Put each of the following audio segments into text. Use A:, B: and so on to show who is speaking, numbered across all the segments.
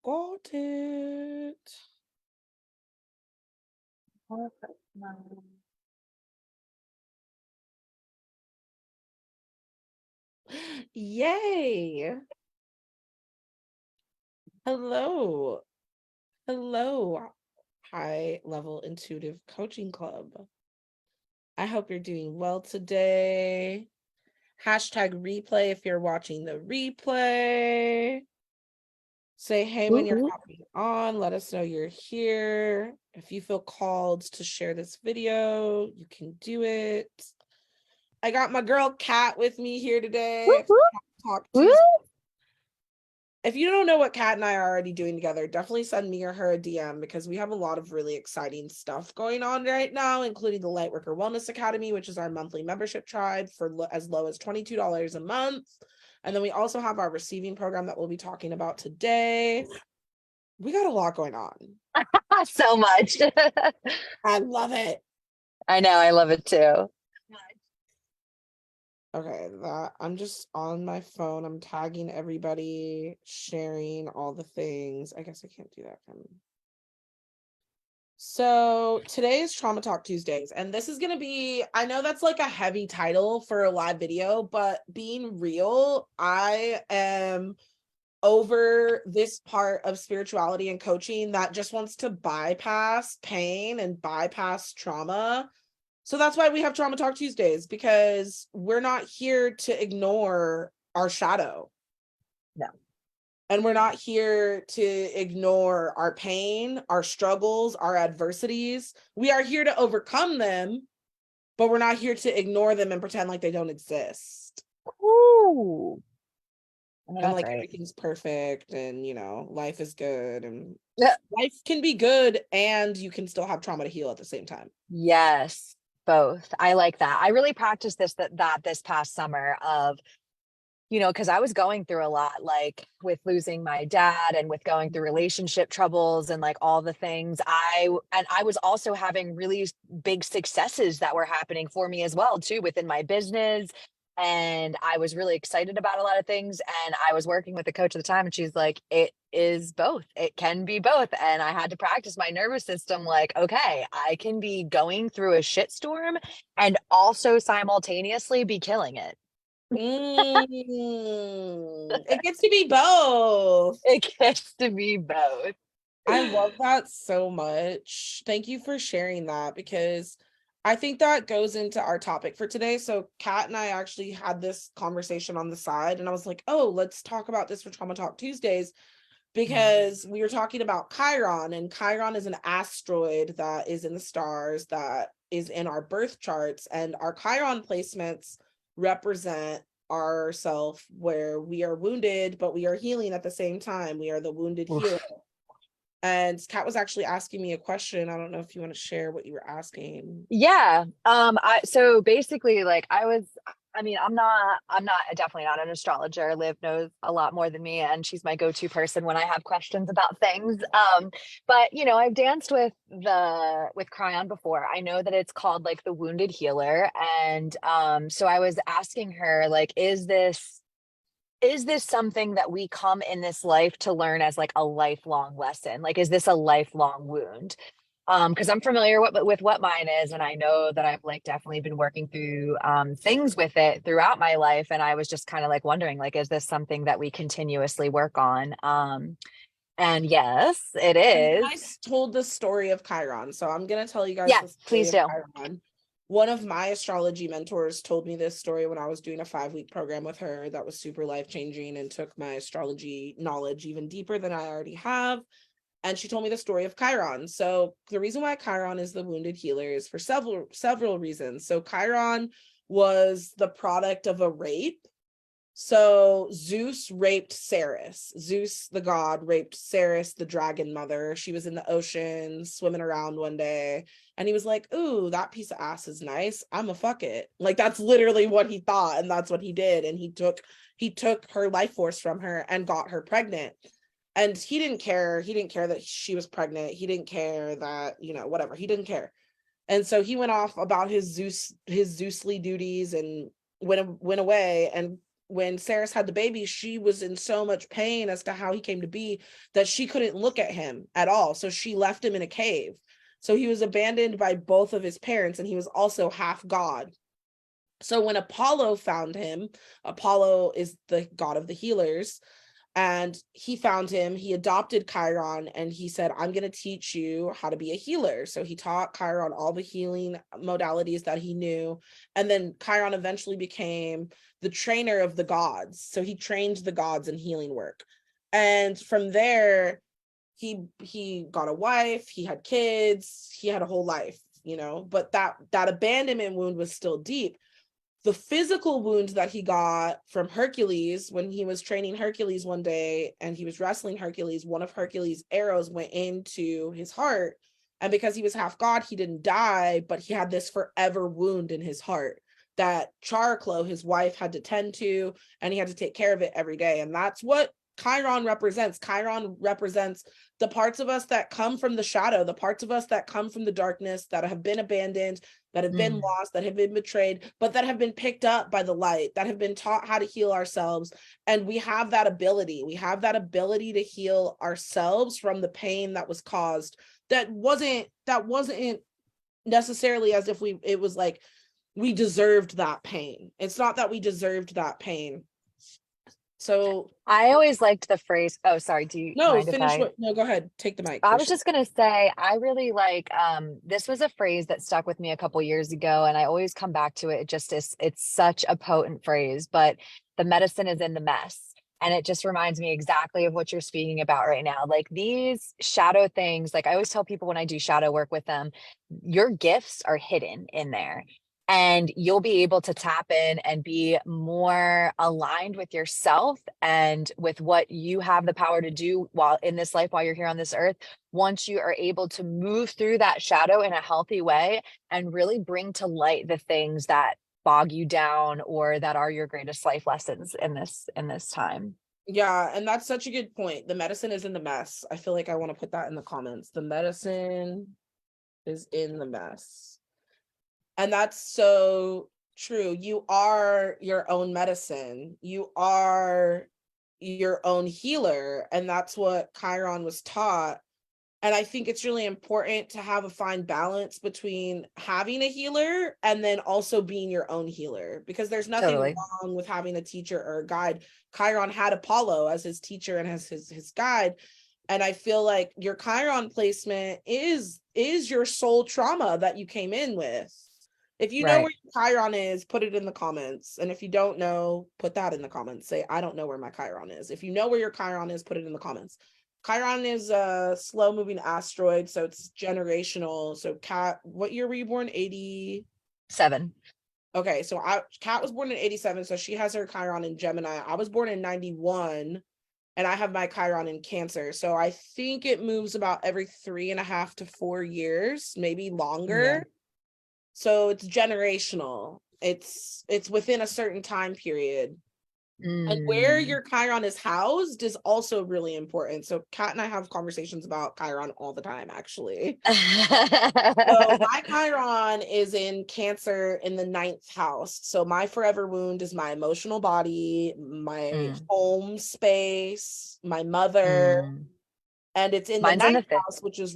A: Got it. Yay. Hello. Hello, high level intuitive coaching club. I hope you're doing well today. Hashtag replay if you're watching the replay. Say hey when you're hopping on. Let us know you're here. If you feel called to share this video, you can do it. I got my girl Kat with me here today. Talk Tuesday. If you don't know what Kat and I are already doing together, definitely send me or her a DM because we have a lot of really exciting stuff going on right now, including the Lightworker Wellness Academy, which is our monthly membership tribe for as low as $22 a month. And then we also have our receiving program that we'll be talking about today. We got a lot going on.
B: So much.
A: I love it.
B: I know, I love it too.
A: Okay, I'm just on my phone. I'm tagging everybody, sharing all the things. I guess I can't do that. So today is Trauma Talk Tuesdays, and this is going to be, I know that's like a heavy title for a live video, but being real, I am over this part of spirituality and coaching that just wants to bypass pain and bypass trauma. So that's why we have Trauma Talk Tuesdays, because we're not here to ignore our shadow.
B: No.
A: And we're not here to ignore our pain, our struggles, our adversities. We are here to overcome them, but we're not here to ignore them and pretend like they don't exist.
B: Ooh.
A: And like everything's perfect and, you know, life is good and life can be good and you can still have trauma to heal at the same time.
B: Yes, both. I like that. I really practiced this past summer of, you know, because I was going through a lot, like with losing my dad and with going through relationship troubles and like all the things. I was also having really big successes that were happening for me as well, too, within my business. And I was really excited about a lot of things. And I was working with a coach at the time, and she's like, it is both. It can be both. And I had to practice my nervous system, like, okay, I can be going through a shitstorm and also simultaneously be killing it.
A: It gets to be both.
B: It gets to be both.
A: I love that so much. Thank you for sharing that, because I think that goes into our topic for today. So Kat and I actually had this conversation on the side, and I was like, oh, let's talk about this for Trauma Talk Tuesdays, because we were talking about CHIRON, and CHIRON is an asteroid that is in the stars that is in our birth charts, and our CHIRON placements represent ourself where we are wounded, but we are healing at the same time. We are the wounded healer. And Kat was actually asking me a question. I don't know if you want to share what you were asking.
B: Yeah. So basically, like I'm definitely not an astrologer. Liv knows a lot more than me, and she's my go-to person when I have questions about things. But you know, I've danced with CHIRON before. I know that it's called like the wounded healer. And so I was asking her, like, is this something that we come in this life to learn as like a lifelong lesson? Like, is this a lifelong wound? Because I'm familiar with what mine is, and I know that I've like definitely been working through things with it throughout my life. And I was just kind of like wondering, like, is this something that we continuously work on? And yes, it is.
A: I told the story of CHIRON, so I'm gonna tell you guys
B: Yeah,
A: the story
B: please
A: of
B: do.
A: CHIRON. One of my astrology mentors told me this story when I was doing a 5-week program with her that was super life-changing and took my astrology knowledge even deeper than I already have. And she told me the story of CHIRON. So the reason why CHIRON is the wounded healer is for several reasons. So CHIRON was the product of a rape. So Zeus raped Ceres. Zeus, the god, raped Ceres, the dragon mother. She was in the ocean swimming around one day, and he was like, ooh, that piece of ass is nice. I'ma fuck it. Like, that's literally what he thought, and that's what he did. And he took her life force from her and got her pregnant. And he didn't care. He didn't care that she was pregnant. He didn't care that, you know, whatever. He didn't care. And so he went off about his Zeusly duties and went away and when Ceres had the baby, she was in so much pain as to how he came to be that she couldn't look at him at all. So she left him in a cave. So he was abandoned by both of his parents, and he was also half god. So when Apollo found him, Apollo is the god of the healers, and he found him, he adopted Chiron, and he said, I'm going to teach you how to be a healer. So he taught Chiron all the healing modalities that he knew. And then Chiron eventually became the trainer of the gods. So he trained the gods in healing work. And from there, he got a wife, he had kids, he had a whole life, you know, but that abandonment wound was still deep. The physical wound that he got from Hercules, when he was training Hercules one day and he was wrestling Hercules, one of Hercules' arrows went into his heart. And because he was half god, he didn't die, but he had this forever wound in his heart that Chariclo, his wife, had to tend to, and he had to take care of it every day. And that's what Chiron represents. Chiron represents the parts of us that come from the shadow, the parts of us that come from the darkness, that have been abandoned, that have been lost, that have been betrayed, but that have been picked up by the light, that have been taught how to heal ourselves. And we have that ability. We have that ability to heal ourselves from the pain that was caused. That wasn't necessarily as if it was like we deserved that pain. It's not that we deserved that pain. So
B: I always liked the phrase. Oh, sorry. Do you mind if I?
A: No, go ahead. Take the mic.
B: I was just gonna say, I really like this was a phrase that stuck with me a couple years ago, and I always come back to it. It just is, it's such a potent phrase, but the medicine is in the mess. And it just reminds me exactly of what you're speaking about right now. Like these shadow things, like I always tell people when I do shadow work with them, your gifts are hidden in there. And you'll be able to tap in and be more aligned with yourself and with what you have the power to do while in this life, while you're here on this earth, once you are able to move through that shadow in a healthy way and really bring to light the things that bog you down or that are your greatest life lessons in this time.
A: Yeah, and that's such a good point. The medicine is in the mess. I feel like I want to put that in the comments. The medicine is in the mess. And that's so true. You are your own medicine. You are your own healer. And that's what Chiron was taught. And I think it's really important to have a fine balance between having a healer and then also being your own healer, because there's nothing wrong with having a teacher or a guide. Chiron had Apollo as his teacher and as his guide. And I feel like your Chiron placement is your soul trauma that you came in with. If you know where your Chiron is, put it in the comments. And if you don't know, put that in the comments. Say, I don't know where my Chiron is. If you know where your Chiron is, put it in the comments. Chiron is a slow moving asteroid, so it's generational. So Kat, what year were you born?
B: 87.
A: Okay, so Kat was born in 87, so she has her Chiron in Gemini. I was born in 91, and I have my Chiron in Cancer. So I think it moves about every 3.5 to 4 years, maybe longer. Yeah. So it's generational. It's within a certain time period. And where your Chiron is housed is also really important. So Kat and I have conversations about Chiron all the time, actually. So my Chiron is in Cancer in the 9th house. So my forever wound is my emotional body, my home space, my mother. And it's in
B: Mine's
A: the
B: in the
A: 9th house, which is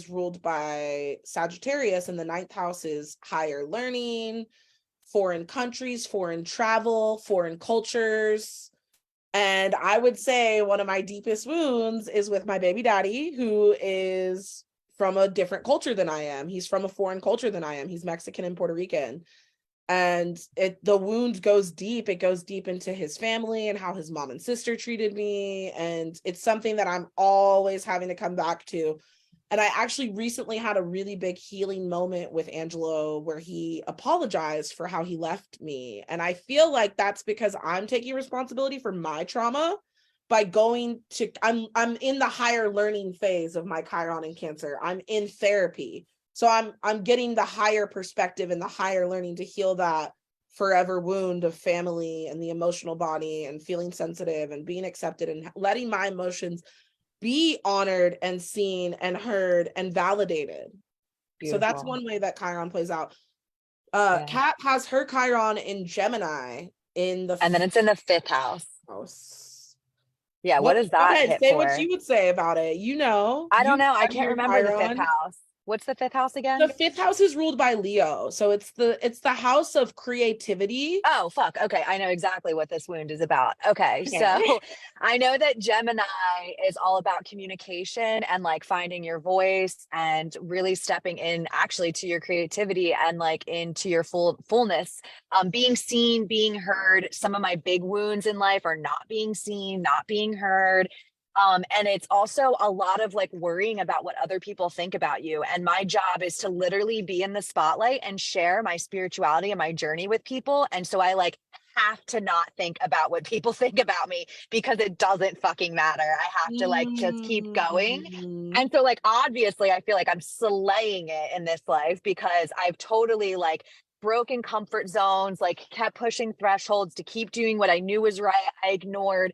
A: ruled by Sagittarius, and the 9th house is higher learning, foreign countries, foreign travel, foreign cultures. And I would say one of my deepest wounds is with my baby daddy, who is from a different culture than I am. He's from a foreign culture than I am. He's Mexican and Puerto Rican. And the wound goes deep. It goes deep into his family and how his mom and sister treated me. And it's something that I'm always having to come back to. And I actually recently had a really big healing moment with Angelo where he apologized for how he left me. And I feel like that's because I'm taking responsibility for my trauma by I'm in the higher learning phase of my Chiron in Cancer. I'm in therapy. So I'm getting the higher perspective and the higher learning to heal that forever wound of family and the emotional body and feeling sensitive and being accepted and letting my emotions be honored and seen and heard and validated. Beautiful. So that's one way that Chiron plays out. Kat has her Chiron in Gemini, in the
B: And then it's in the 5th house.
A: house.
B: Yeah, what
A: What?
B: does
A: Go
B: that
A: ahead,
B: hit
A: say what
B: for?
A: you would say about it.
B: I
A: You
B: don't know. I
A: have
B: can't
A: your
B: remember the 5th
A: Chiron.
B: house. What's the 5th house
A: The
B: again?
A: fifth house is ruled by Leo, so it's the house of creativity.
B: Oh, fuck. Okay. I know exactly what this wound is about. Okay. So
A: Okay.
B: I know that Gemini is all about communication and like finding your voice and really stepping in actually to your creativity and like into your fullness. Being seen, being heard. Some of my big wounds in life are not being seen, not being heard. And it's also a lot of like worrying about what other people think about you. And my job is to literally be in the spotlight and share my spirituality and my journey with people. And so I like have to not think about what people think about me because it doesn't fucking matter. I have to like just keep going.
A: Mm.
B: And so like obviously I feel like I'm slaying it in this life because I've totally like broken comfort zones, like kept pushing thresholds to keep doing what I knew was right. I ignored,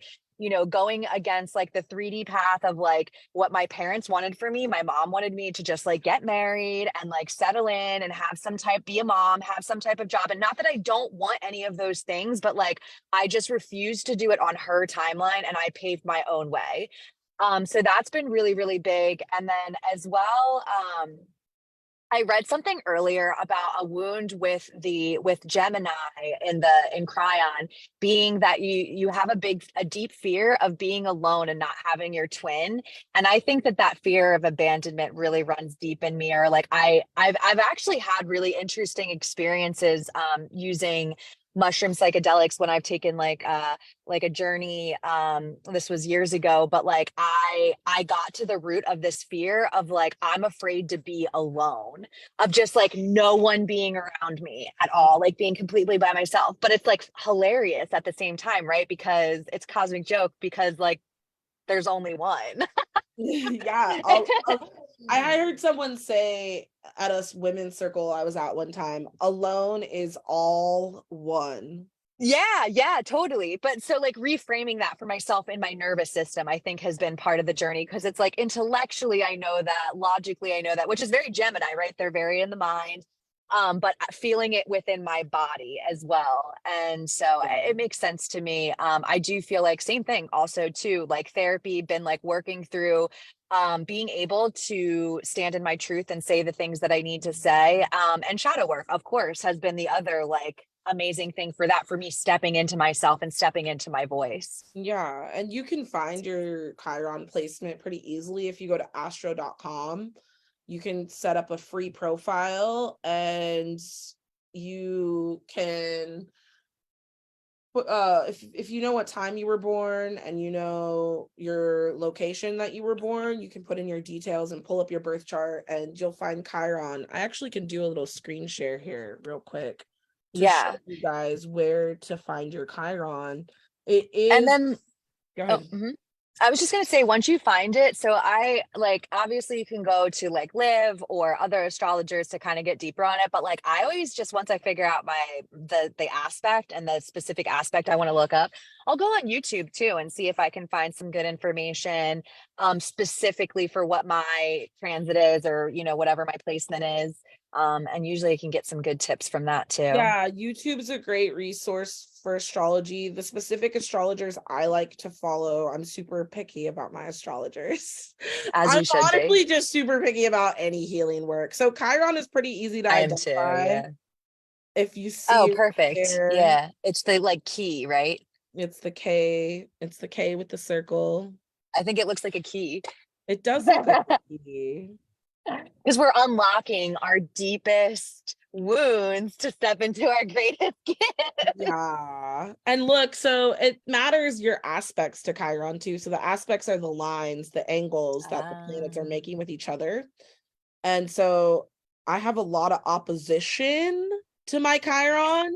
B: going against like the 3D path of like what my parents wanted for me. My mom wanted me to just like get married and like settle in and be a mom, have some type of job. And not that I don't want any of those things, but like I just refused to do it on her timeline and I paved my own way. So that's been really, really big. And then as well, I read something earlier about a wound with Gemini in Chiron, being that you have a deep fear of being alone and not having your twin. And I think that fear of abandonment really runs deep in me. Or like I've actually had really interesting experiences using mushroom psychedelics when I've taken like a journey. This was years ago, but like I got to the root of this fear of like I'm afraid to be alone, of just like no one being around me at all, like being completely by myself. But it's like hilarious at the same time, right? Because it's cosmic joke because like there's only one.
A: Yeah. I heard someone say at a women's circle I was at one time, alone is all one.
B: Yeah, totally. But so like reframing that for myself in my nervous system, I think has been part of the journey because it's like intellectually I know that, logically I know that, which is very Gemini, right? They're very in the mind. But feeling it within my body as well. And so
A: Yeah.
B: it makes sense to me. I do feel like same thing also too, like therapy, been like working through being able to stand in my truth and say the things that I need to say. And shadow work, of course, has been the other like amazing thing for me, stepping into myself and stepping into my voice.
A: Yeah, and you can find your Chiron placement pretty easily if you go to astro.com. You can set up a free profile and you can if you know what time you were born and you know your location that you were born, you can put in your details and pull up your birth chart and you'll find Chiron. I actually can do a little screen share here real quick to show
B: Yeah.
A: you guys where to find your Chiron. It
B: And
A: is,
B: then,
A: go
B: oh,
A: ahead.
B: I was just going to say, once you find it, so I like, obviously you can go to like Live or other astrologers to kind of get deeper on it. But like, I always just, once I figure out the aspect and the specific aspect I want to look up, I'll go on YouTube too and see if I can find some good information, specifically for what my transit is or, whatever my placement is. And usually I can get some good tips from that too.
A: Yeah, YouTube is a great resource for astrology. The specific astrologers I like to follow, I'm super picky about my astrologers.
B: As
A: I'm
B: you should be.
A: honestly just super picky about any healing work. So Chiron is pretty easy to
B: I am too.
A: identify.
B: Yeah.
A: If you
B: Oh,
A: see it
B: perfect.
A: there,
B: Yeah. It's the like key, right?
A: it's the K. It's the K with the circle.
B: I think it looks like a key.
A: It does look like a key.
B: Because we're unlocking our deepest wounds to step into our greatest gift.
A: Yeah. And look, so it matters your aspects to Chiron too. So the aspects are the lines, the angles that the planets are making with each other. And so I have a lot of opposition to my Chiron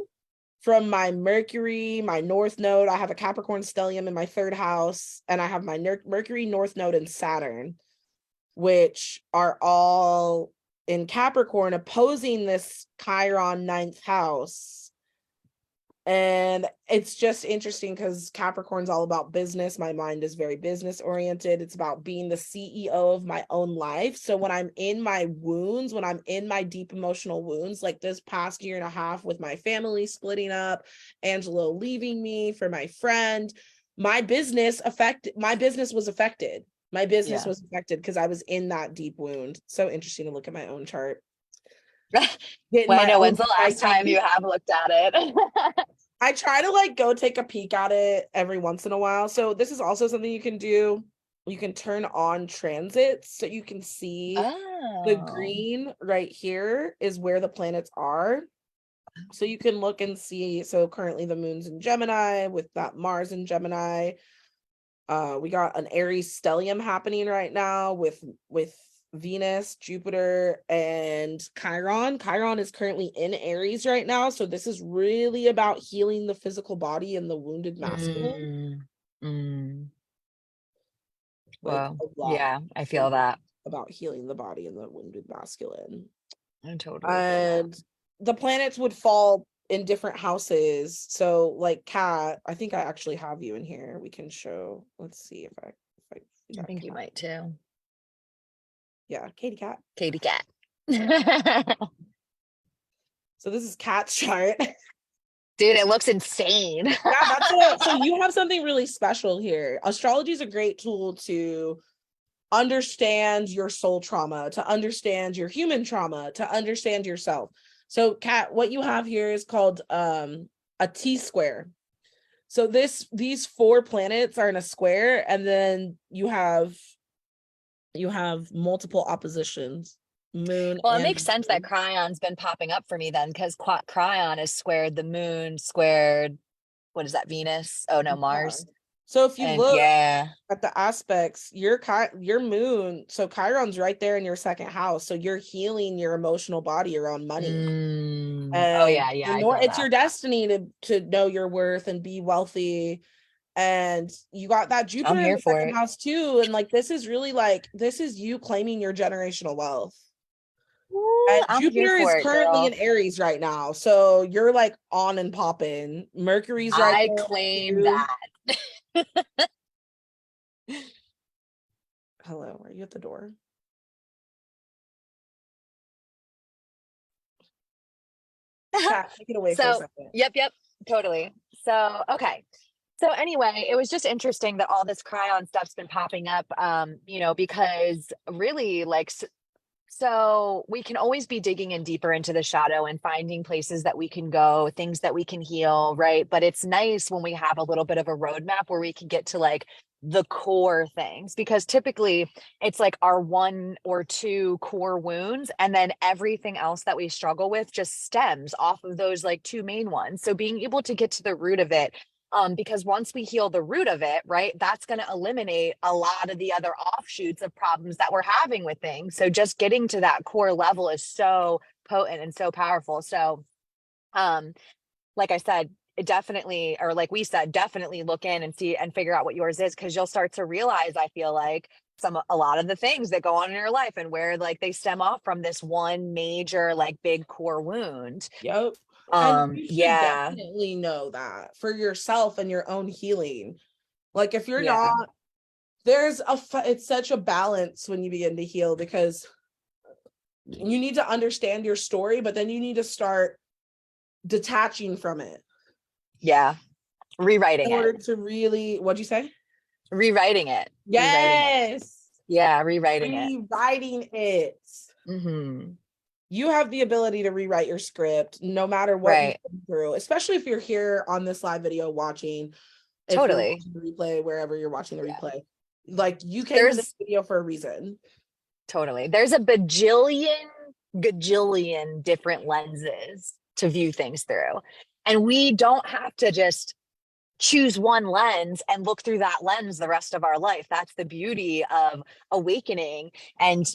A: from my Mercury, my North Node. I have a Capricorn stellium in my third house, and I have my Mercury, North Node, and Saturn, which are all in Capricorn opposing this Chiron ninth house. And it's just interesting because Capricorn's all about business. My mind is very business oriented. It's about being the CEO of my own life. So when I'm in my wounds, when I'm in my deep emotional wounds, like this past year and a half with my family splitting up, Angelo leaving me for my friend, my business was affected. My business was affected because I was in that deep wound. So interesting to look at my own chart. Getting
B: Well, I
A: my
B: know,
A: own
B: when's the last time you have looked at it?
A: I try to like go take a peek at it every once in a while. So this is also something you can do. You can turn on transits so you can see the
B: Oh.
A: green right here is where the planets are. So you can look and see. So currently the moon's in Gemini with that Mars in Gemini. We got an Aries stellium happening right now with Venus, Jupiter, and Chiron. Chiron is currently in Aries right now. So this is really about healing the physical body and the wounded masculine. Like
B: Well,
A: a lot.
B: yeah, I feel that.
A: About healing the body and the wounded masculine.
B: I totally feel that.
A: And the planets would fall in different houses. So like Kat, I think I actually have you in here. We can show. Let's see if I
B: I think you might too.
A: Yeah, Katie Cat.
B: Katie Cat.
A: So this is Kat's chart.
B: Dude, it looks insane.
A: Yeah, so you have something really special here. Astrology is a great tool to understand your soul trauma, to understand your human trauma, to understand yourself. So Kat, what you have here is called a T-square. So these 4 planets are in a square, and then you have multiple oppositions. Moon.
B: Well, it
A: And
B: makes sense that Crion's been popping up for me then, because Crion is squared the moon, squared, what is that, Venus? Oh no, Mars.
A: So if you
B: And
A: look
B: yeah,
A: at the aspects, your moon, so Chiron's right there in your second house. So you're healing your emotional body around money.
B: oh
A: And
B: yeah, I feel
A: it's
B: that.
A: your destiny to know your worth and be wealthy. And you got that Jupiter
B: I'm
A: in
B: here
A: the
B: for
A: second
B: it.
A: house too. And like this is really like this is you claiming your generational wealth. And
B: I'm here
A: Jupiter is
B: for it,
A: currently in
B: girl.
A: Aries right now. So you're like on and popping. Mercury's right
B: I
A: there
B: claim
A: too.
B: that.
A: Hello, are you at the door? Kat, take it away for a
B: So,
A: second.
B: yep, totally. So, okay. So anyway, it was just interesting that all this Cryon stuff's been popping up, because really like, so we can always be digging in deeper into the shadow and finding places that we can go, things that we can heal, right? But it's nice when we have a little bit of a roadmap where we can get to like the core things, because typically it's like our 1 or 2 core wounds, and then everything else that we struggle with just stems off of those like 2 main ones. So being able to get to the root of it, because once we heal the root of it, right, that's going to eliminate a lot of the other offshoots of problems that we're having with things. So just getting to that core level is so potent and so powerful. So, like I said, it definitely, or like we said, definitely look in and see and figure out what yours is, because you'll start to realize, I feel like, a lot of the things that go on in your life and where like they stem off from this one major like big core wound.
A: Yep. And you should
B: Yeah.
A: definitely know that for yourself and your own healing. Like if you're
B: Yeah.
A: not, it's such a balance when you begin to heal, because you need to understand your story, but then you need to start detaching from it.
B: Yeah. Rewriting
A: In order
B: it.
A: to really, what'd you say?
B: Rewriting it.
A: Yes.
B: Yeah, rewriting it.
A: Rewriting it.
B: Mm-hmm.
A: You have the ability to rewrite your script no matter what
B: Right.
A: you've been through, especially if you're here on this live video watching, if you're
B: Totally.
A: watching the replay, wherever you're watching the
B: Yeah.
A: replay. Like you came to
B: There's
A: this video for a reason.
B: totally. There's a gajillion different lenses to view things through. And we don't have to just choose one lens and look through that lens the rest of our life. That's the beauty of awakening and,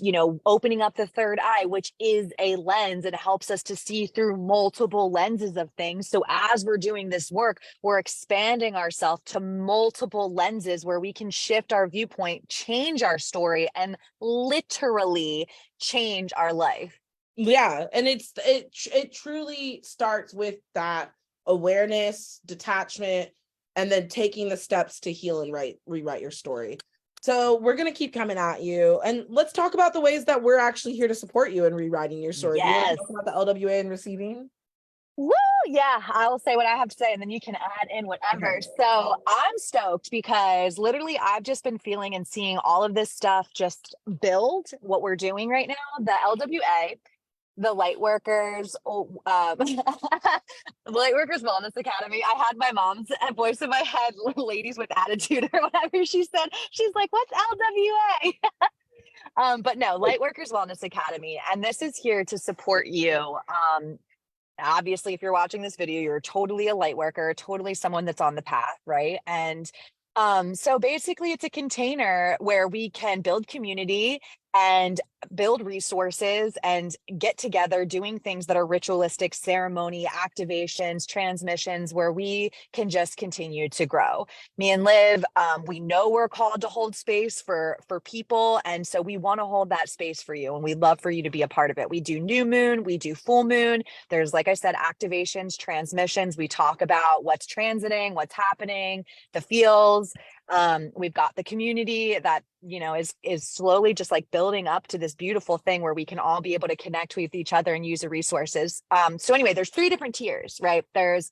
B: opening up the third eye, which is a lens. It helps us to see through multiple lenses of things. So as we're doing this work, we're expanding ourselves to multiple lenses where we can shift our viewpoint, change our story, and literally change our life.
A: Yeah, and it truly starts with that awareness, detachment, and then taking the steps to heal and rewrite your story. So we're going to keep coming at you, and let's talk about the ways that we're actually here to support you in rewriting your story. Do you want to
B: Yes.
A: talk about the LWA and receiving?
B: Woo! Yeah, I will say what I have to say and then you can add in whatever.
A: Okay.
B: So I'm stoked because literally I've just been feeling and seeing all of this stuff just build what we're doing right now. The LWA, the Lightworkers, the Lightworkers Wellness Academy. I had my mom's voice in my head, ladies with attitude or whatever she said. She's like, what's LWA? But no, Lightworkers Wellness Academy. And this is here to support you. Obviously, if you're watching this video, you're totally a light worker, totally someone that's on the path, right? And so basically it's a container where we can build community and build resources and get together doing things that are ritualistic, ceremony, activations, transmissions, where we can just continue to grow. Me and Liv, we know we're called to hold space for people. And so we want to hold that space for you. And we'd love for you to be a part of it. We do new moon, we do full moon. There's, like I said, activations, transmissions. We talk about what's transiting, what's happening, the feels. We've got the community that, you know, is slowly just like building up to this beautiful thing where we can all be able to connect with each other and use the resources. So anyway, there's 3 different tiers, right? There's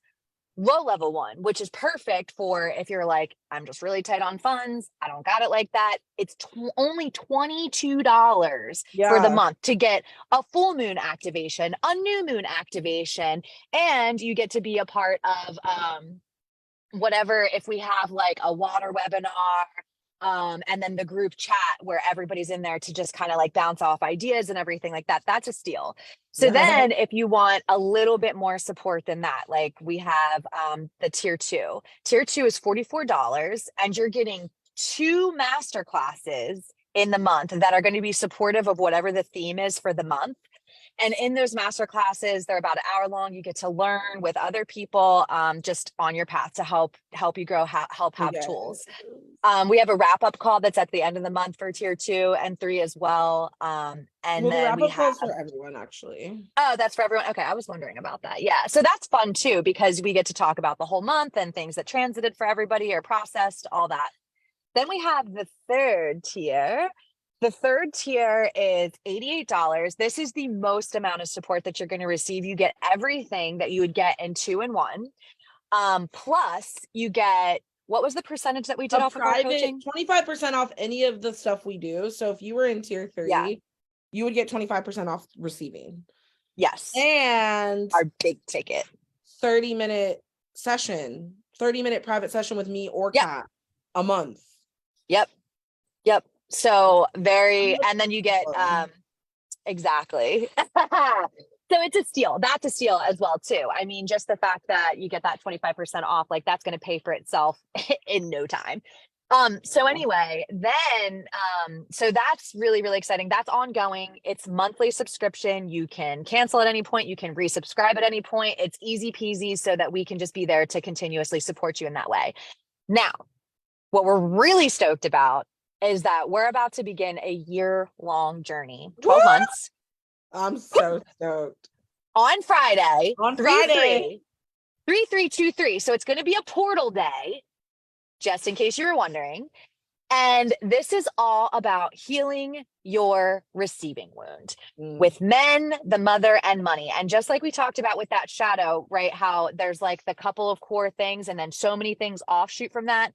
B: low level one, which is perfect for if you're like, I'm just really tight on funds, I don't got it like that. It's only $22 for the month to get a full moon activation, a new moon activation, and you get to be a part of whatever, if we have like a water webinar, and then the group chat where everybody's in there to just kind of like bounce off ideas and everything like that. That's a steal. So then if you want a little bit more support than that, like we have the tier 2. Tier 2 is $44 and you're getting 2 master classes in the month that are going to be supportive of whatever the theme is for the month. And in those master classes, they're about an hour long. You get to learn with other people, just on your path to help you grow, help have tools. We have a wrap up call that's at the end of the month for tier 2 and 3 as well. And
A: well,
B: then we have
A: for everyone, actually.
B: Oh, that's for everyone. Okay, I was wondering about that. Yeah, so that's fun too because we get to talk about the whole month and things that transited for everybody or processed, all that. Then we have the 3rd tier. The 3rd tier is $88. This is the most amount of support that you're going to receive. You get everything that you would get in 2-in-1. Plus you get, what was the percentage that we did off of our coaching?
A: 25% off any of the stuff we do. So if you were in tier 3, you would get 25% off receiving.
B: Yes.
A: And
B: our big ticket
A: 30-minute private session with me or Kat a month. Yep.
B: So and then you get exactly. So it's a steal. That's a steal as well too. I mean, just the fact that you get that 25% off, like that's going to pay for itself in no time. So anyway, then so that's really, really exciting. That's ongoing. It's monthly subscription. You can cancel at any point, you can resubscribe at any point. It's easy peasy so that we can just be there to continuously support you in that way. Now, what we're really stoked about is that we're about to begin a year-long journey, 12 months.
A: I'm so stoked.
B: On Friday.
A: 3/3/23.
B: So it's going to be a portal day, just in case you were wondering. And this is all about healing your receiving wound with men, the mother, and money. And just like we talked about with that shadow, right? How there's like the couple of core things and then so many things offshoot from that.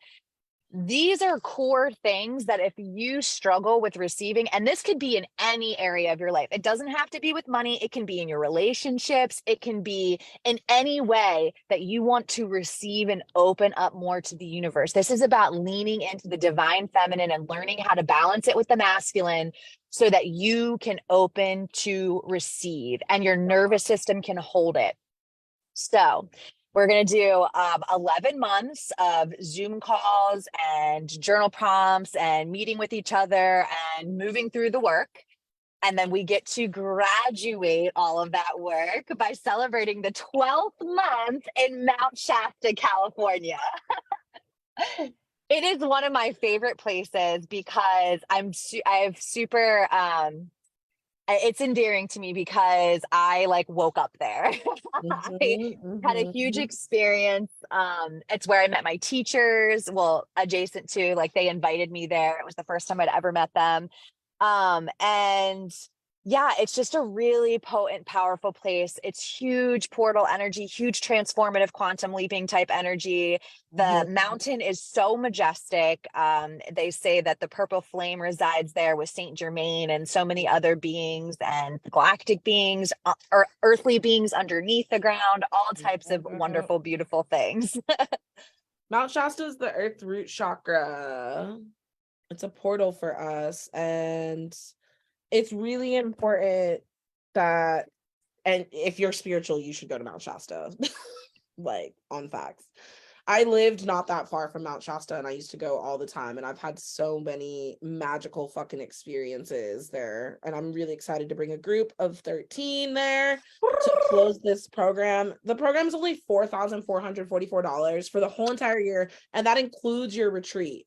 B: These are core things that if you struggle with receiving, and this could be in any area of your life, it doesn't have to be with money. It can be in your relationships. It can be in any way that you want to receive and open up more to the universe. This is about leaning into the divine feminine and learning how to balance it with the masculine so that you can open to receive and your nervous system can hold it. So we're going to do 11 months of Zoom calls and journal prompts and meeting with each other and moving through the work. And then we get to graduate all of that work by celebrating the 12th month in Mount Shasta, California. It is one of my favorite places because I have super it's endearing to me because I like woke up there. I had a huge
A: Mhm.
B: experience. It's where I met my teachers, well, adjacent to, like, they invited me there. It was the first time I'd ever met them. And yeah, it's just a really potent, powerful place. It's huge portal energy, huge transformative quantum leaping type energy. The
A: Mhm.
B: mountain is so majestic. They say that the purple flame resides there with Saint Germain and so many other beings and galactic beings, or earthly beings underneath the ground, all types of
A: Mhm.
B: wonderful, beautiful things.
A: Mount Shasta is the earth root chakra. It's a portal for us, and it's really important that, and if you're spiritual, you should go to Mount Shasta. Like, on facts. I lived not that far from Mount Shasta and I used to go all the time, and I've had so many magical fucking experiences there, and I'm really excited to bring a group of 13 there to close this program. The program's only $4,444 for the whole entire year, and that includes your retreat.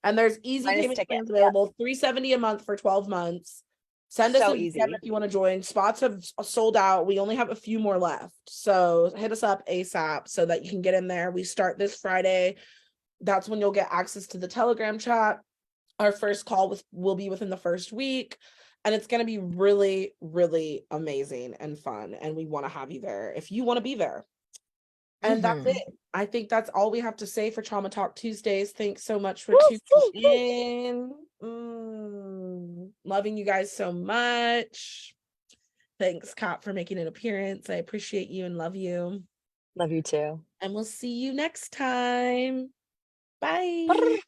A: And there's easy
B: Minus
A: payment
B: ticket.
A: plans
B: Yep.
A: available, $370 a month for 12 months. Send us a
B: So
A: DM
B: easy.
A: if you want to join. Spots have sold out. We only have a few more left. So hit us up ASAP so that you can get in there. We start this Friday. That's when you'll get access to the Telegram chat. Our first call will be within the first week. And it's going to be really, really amazing and fun. And we want to have you there if you want to be there. And that's
B: Mm-hmm.
A: it. I think that's all we have to say for Trauma Talk Tuesdays. Thanks so much for tuning in. Loving you guys so much. Thanks, Kat, for making an appearance. I appreciate you and love you.
B: Love you too.
A: And we'll see you next time. Bye.